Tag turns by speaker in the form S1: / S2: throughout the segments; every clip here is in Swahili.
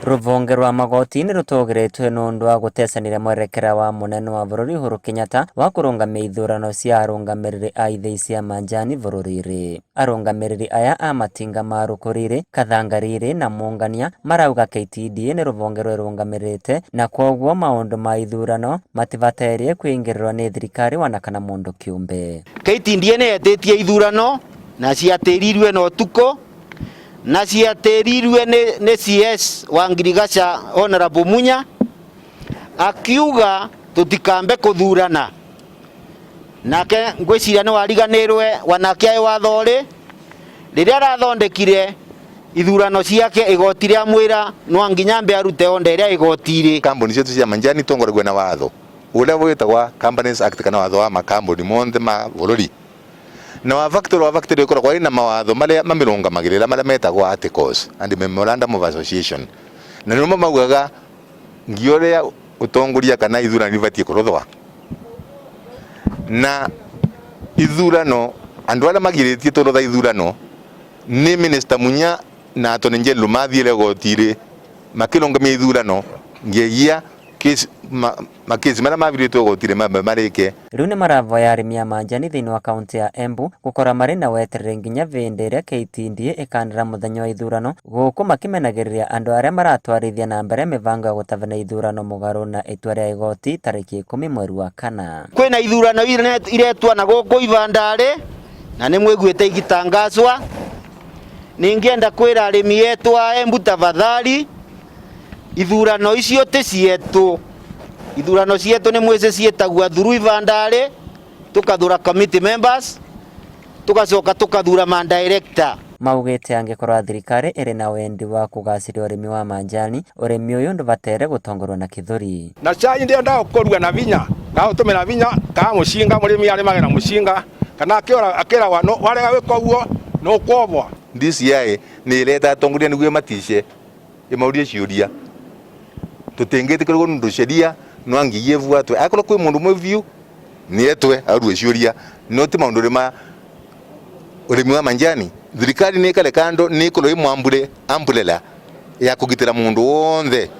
S1: Ruvonge rwa magoti ni rutogeretwe nundu wa gutesanira mwerekera wa munene wa bururi Uhuru Kenyatta wa kurungamia ithurano cia arungamiriri a ithei cia manjani bururi-ri. Arungamiriri aya a matinga ma rukuriri, kathangariri na mungania marauga KTDA ni ruvonge rwerungamirite na kwoguo maundu ma ithurano matibaterie kwingirirwa ni thirikari wana kana mundu kiumbe.
S2: KTDA ni yetitie ithurano na ciatirirwe no tuko na ciatirirwe ni CS wa Ngirigaca Honorable Munya akiuga tutikambe kuthurana nake ngwiciria ni wariganirwe wanake ai wathori riria arathondekire ithurano ciake igoti ria mwira no nginyambe arute onde ria igotiri.
S3: Kambuni cietu cia manjani tongoragwe na watho uria witagwa Companies Act kana watho wa makambuni monthe ma bururi na wa factory ikoragwo ina mawatho maria mamirungamagirira maria metagwo articles and memorandum of association na nimo maugaga ngioria utongoria kana ithurano ibatie kurothwa na ithurano andu aria magiritie turotha ithurano ni Minister Munya na Attorney General mathiire gotire makirungamia ithurano ngegia makezi maria mabiritwe gotire marike.
S1: Riu ni maravoya arimi a manjani thiini wa kaunti ya Embu gukora mari na weterere nginya vindi iria KTDA ikanira muthenya wa ithurano guku makimenagiriria andu aria maratwarithia na mbere mivango ya gutabania ithurano mugaru na itua ria igoti tariki 10 mweri wa kana.
S2: Kwina ithurano iretwa na guku Ivandari na ni mwiguite igitangazwa. Ningienda kwira arimi yetu a Embu tafadhali ithurano icio ti cietu. Ithurano cietu ni mwese cietagwa through Ivandari tukathura committee members tugacoka tukathura man director.
S1: Maugite angikorwa thirikari iri na wendi wa kugaciria urimi wa manjani urimi uyu ndubatere gutongorwa na kithuri
S4: na cai ndio ndakorwa na vinya na utumira vinya ka mushinga murimi ari magena mushinga kana akira wano warega wiko guo no kwobwa.
S3: DCI ni ireta atongoria niguo matishe imaurie ciuria tutingite kirwo ndu sheria no ngiyevu atwe akoro kwi mundu mwiviu ni etwe arue ciuria no ti maundu rima urimi wa manjani thirikari ni kale kando ni koro imwambure umbrella ya kugitira mundu wonthe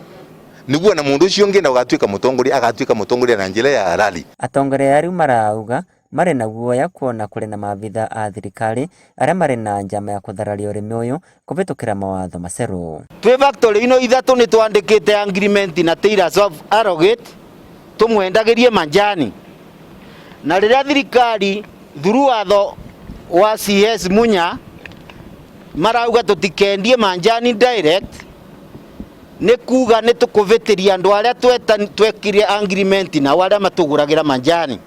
S3: niguo na mundu ucio ngenda ugatuika mutongoria na njira ya halali.
S1: Atongoria ariu marauga mari na guoya kuona kuri na maabitha a thirikari aria mari na njama ya kuthararia urimi uyu kuvitukira mawatho maceru.
S2: Twi factory ino ithatu ni twandikite agreement na Tailors of Arrogate tumwendagirie manjani na riria thirikari through watho wa CS Munya marauga tutikendie manjani direct ni kuga ni tukuvitiria andu aria twekire agreement na waria matuguragira manjani.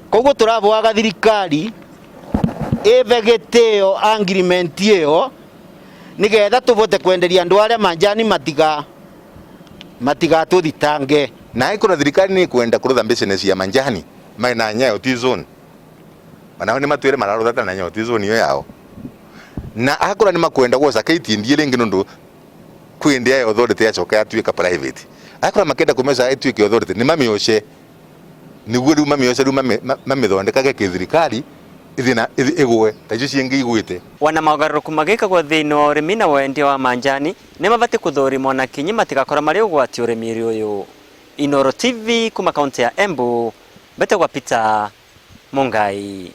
S2: Koguo turavoaga thirikari ivegiteo agreement iyo nigetha tuvote kwenderia andu aria manjani matiga tuthitange.
S3: Na ikora thirikari ni kwenda kurutha business ya manjani mai na Nyayo T-zone manao ni matwire mararutha na Nyayo T-zone iyo yao na akora ni makwenda gwoca KTDA ringi nundu kwindia yo authority yacoka atuika private akora makenda kumeza atuike authority ni mamioshe niguo riu mamioshe riu mamithondekage kithirikari ithina igwe taicio ciengi igwite.
S1: Wana magaruku magikagwo thiini wa urimi na wendia wa manjani ni mabati kuthurima na kinyi matigakora mari ugwati urimi uyu. Inooro TV kuma kaunti ya Embu, Betagwa Peter Mungai.